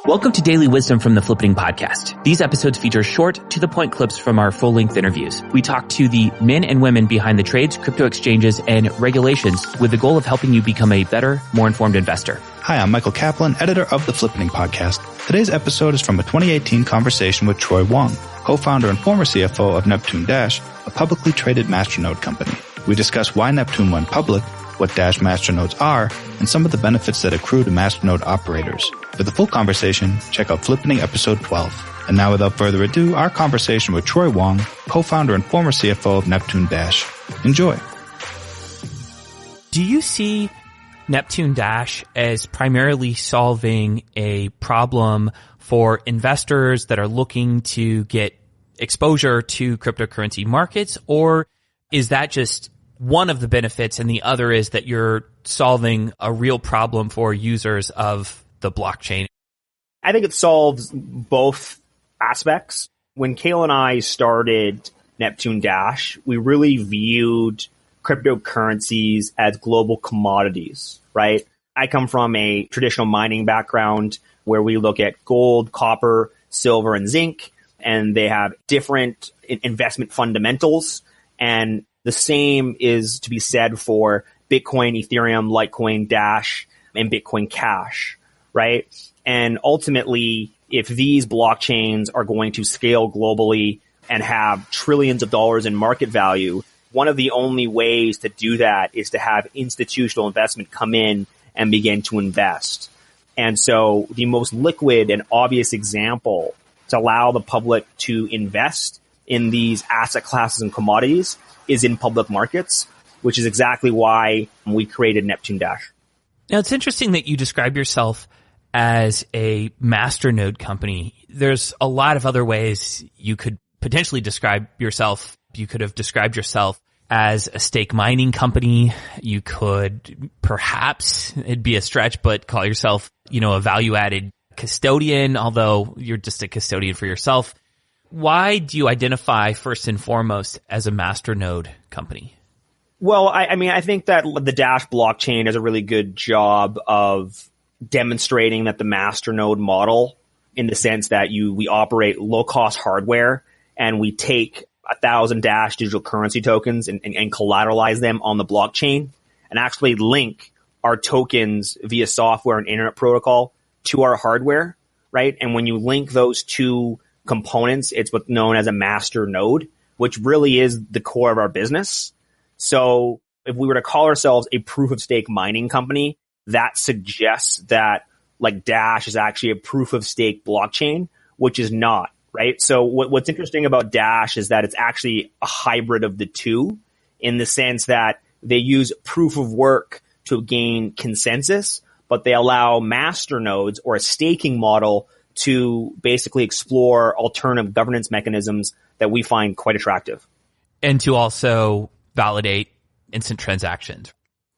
Welcome to Daily Wisdom from the Flippening podcast. These episodes feature short, to-the-point clips from our full-length interviews. We talk to the men and women behind the trades, crypto exchanges, and regulations with the goal of helping you become a better, more informed investor. Hi, I'm Michael Kaplan, editor of the Flippening podcast. Today's episode is from a 2018 conversation with Troy Wong, co-founder and former CFO of Neptune Dash, a publicly traded Masternode company. We discuss why Neptune went public, what Dash Masternodes are, and some of the benefits that accrue to Masternode operators. For the full conversation, check out Flippening episode 12. And now without further ado, our conversation with Troy Wong, co-founder and former CFO of Neptune Dash. Enjoy. Do you see Neptune Dash as primarily solving a problem for investors that are looking to get exposure to cryptocurrency markets, or is that just one of the benefits and the other is that you're solving a real problem for users of the blockchain? I think it solves both aspects. When Kale and I started Neptune Dash, we really viewed cryptocurrencies as global commodities, right? I come from a traditional mining background where we look at gold, copper, silver, and zinc, and they have different investment fundamentals. And the same is to be said for Bitcoin, Ethereum, Litecoin, Dash, and Bitcoin Cash, right? And ultimately, if these blockchains are going to scale globally and have trillions of dollars in market value, one of the only ways to do that is to have institutional investment come in and begin to invest. And so the most liquid and obvious example to allow the public to invest in these asset classes and commodities is in public markets, which is exactly why we created Neptune Dash. Now, it's interesting that you describe yourself as a Masternode company. There's a lot of other ways you could potentially describe yourself. You could have described yourself as a stake mining company. You could perhaps, it'd be a stretch, but call yourself, a value-added custodian, although you're just a custodian for yourself. Why do you identify first and foremost as a Masternode company? Well, I think that the Dash blockchain does a really good job of demonstrating that the Masternode model, in the sense that we operate low-cost hardware and we take 1,000 Dash digital currency tokens and collateralize them on the blockchain and actually link our tokens via software and internet protocol to our hardware, right? And when you link those two components, it's what's known as a Masternode, which really is the core of our business. So if we were to call ourselves a proof of stake mining company, that suggests that like Dash is actually a proof of stake blockchain, which is not, right? So what's interesting about Dash is that it's actually a hybrid of the two, in the sense that they use proof of work to gain consensus, but they allow masternodes or a staking model to basically explore alternative governance mechanisms that we find quite attractive. And to also validate instant transactions.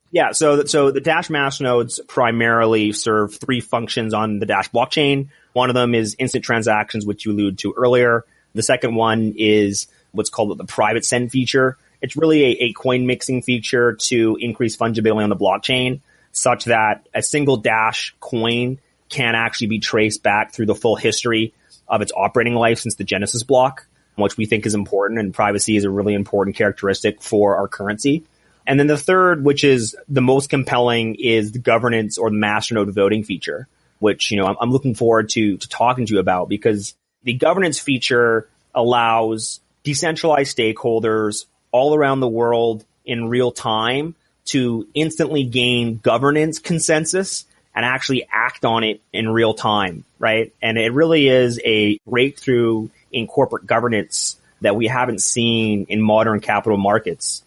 Yeah, so the Dash masternodes primarily serve three functions on the Dash blockchain. One of them is instant transactions, which you alluded to earlier. The second one is what's called the private send feature. It's really a coin mixing feature to increase fungibility on the blockchain, such that a single Dash coin can actually be traced back through the full history of its operating life since the Genesis block, which we think is important, and privacy is a really important characteristic for our currency. And then the third, which is the most compelling, is the governance or the Masternode voting feature, which, I'm looking forward to talking to you about, because the governance feature allows decentralized stakeholders all around the world in real time to instantly gain governance consensus and actually act on it in real time, right? And it really is a breakthrough in corporate governance that we haven't seen in modern capital markets.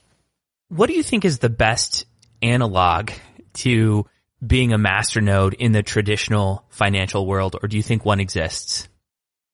What do you think is the best analog to being a masternode in the traditional financial world, or do you think one exists?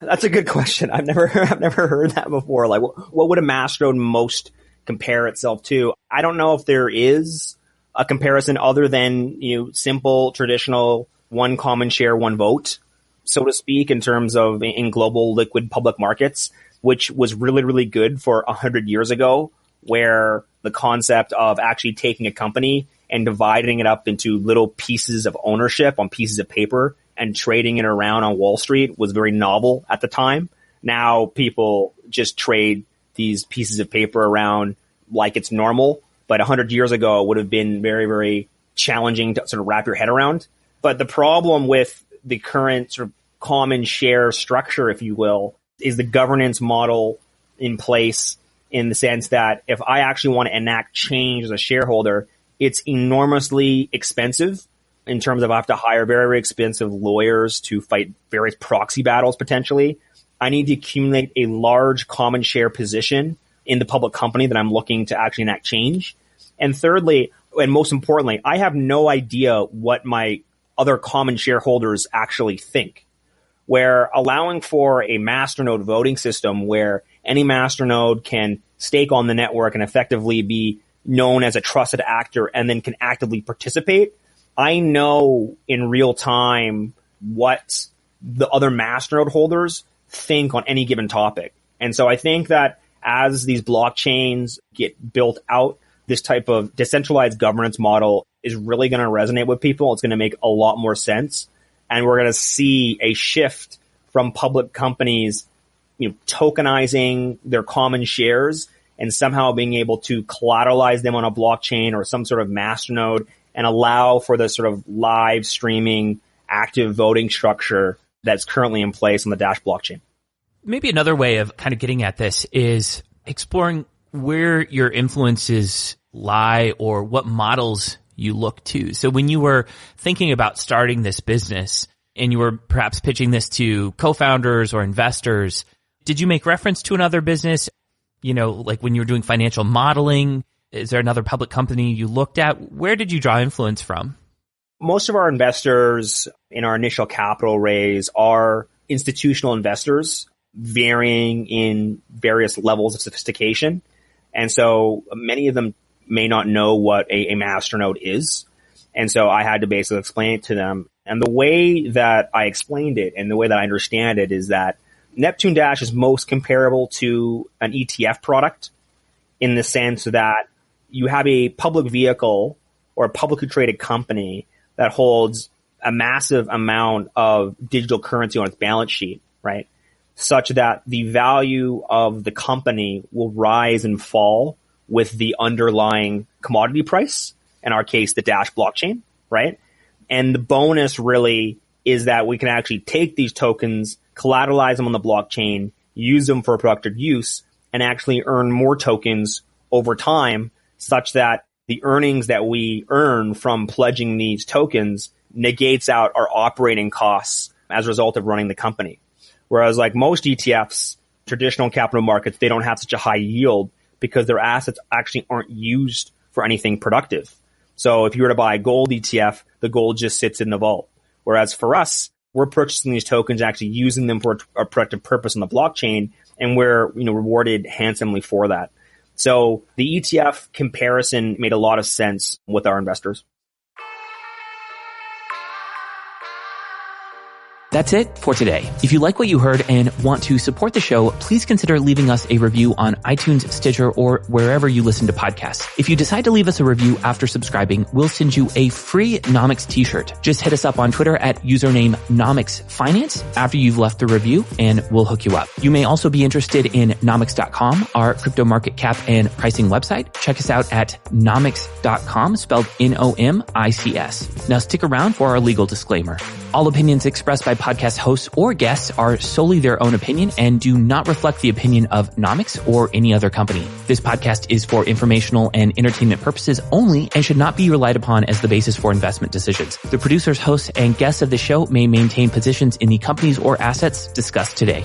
That's a good question. I've never heard that before. Like, what would a masternode most compare itself to? I don't know if there is a comparison other than, simple, traditional, one common share, one vote, so to speak, in terms of in global liquid public markets, which was really, really good for 100 years ago, where the concept of actually taking a company and dividing it up into little pieces of ownership on pieces of paper and trading it around on Wall Street was very novel at the time. Now people just trade these pieces of paper around like it's normal. But 100 years ago, it would have been very, very challenging to sort of wrap your head around. But the problem with the current sort of common share structure, if you will, is the governance model in place, in the sense that if I actually want to enact change as a shareholder, it's enormously expensive in terms of I have to hire very, very expensive lawyers to fight various proxy battles potentially. I need to accumulate a large common share position in the public company that I'm looking to actually enact change. And thirdly, and most importantly, I have no idea what my other common shareholders actually think. Where allowing for a masternode voting system where any masternode can stake on the network and effectively be known as a trusted actor and then can actively participate, I know in real time what the other masternode holders think on any given topic. And so I think that as these blockchains get built out, this type of decentralized governance model is really going to resonate with people. It's going to make a lot more sense. And we're going to see a shift from public companies, tokenizing their common shares and somehow being able to collateralize them on a blockchain or some sort of masternode and allow for the sort of live streaming active voting structure that's currently in place on the Dash blockchain. Maybe another way of kind of getting at this is exploring where your influences lie or what models you look to. So when you were thinking about starting this business and you were perhaps pitching this to co-founders or investors, did you make reference to another business? Like when you were doing financial modeling, is there another public company you looked at? Where did you draw influence from? Most of our investors in our initial capital raise are institutional investors, varying in various levels of sophistication. And so many of them may not know what a masternode is. And so I had to basically explain it to them. And the way that I explained it and the way that I understand it is that Neptune Dash is most comparable to an ETF product in the sense that you have a public vehicle or a publicly traded company that holds a massive amount of digital currency on its balance sheet, right? Such that the value of the company will rise and fall with the underlying commodity price, in our case, the Dash blockchain, right? And the bonus really is that we can actually take these tokens, collateralize them on the blockchain, use them for productive use, and actually earn more tokens over time, such that the earnings that we earn from pledging these tokens negates out our operating costs as a result of running the company. Whereas like most ETFs, traditional capital markets, they don't have such a high yield because their assets actually aren't used for anything productive. So if you were to buy a gold ETF, the gold just sits in the vault. Whereas for us, we're purchasing these tokens, actually using them for a productive purpose on the blockchain, and we're rewarded handsomely for that. So the ETF comparison made a lot of sense with our investors. That's it for today. If you like what you heard and want to support the show, please consider leaving us a review on iTunes, Stitcher, or wherever you listen to podcasts. If you decide to leave us a review after subscribing, we'll send you a free Nomics t-shirt. Just hit us up on Twitter at username Nomics Finance after you've left the review, and we'll hook you up. You may also be interested in Nomics.com, our crypto market cap and pricing website. Check us out at Nomics.com, spelled Nomics. Now stick around for our legal disclaimer. All opinions expressed by podcast hosts or guests are solely their own opinion and do not reflect the opinion of Nomics or any other company. This podcast is for informational and entertainment purposes only and should not be relied upon as the basis for investment decisions. The producers, hosts, and guests of the show may maintain positions in the companies or assets discussed today.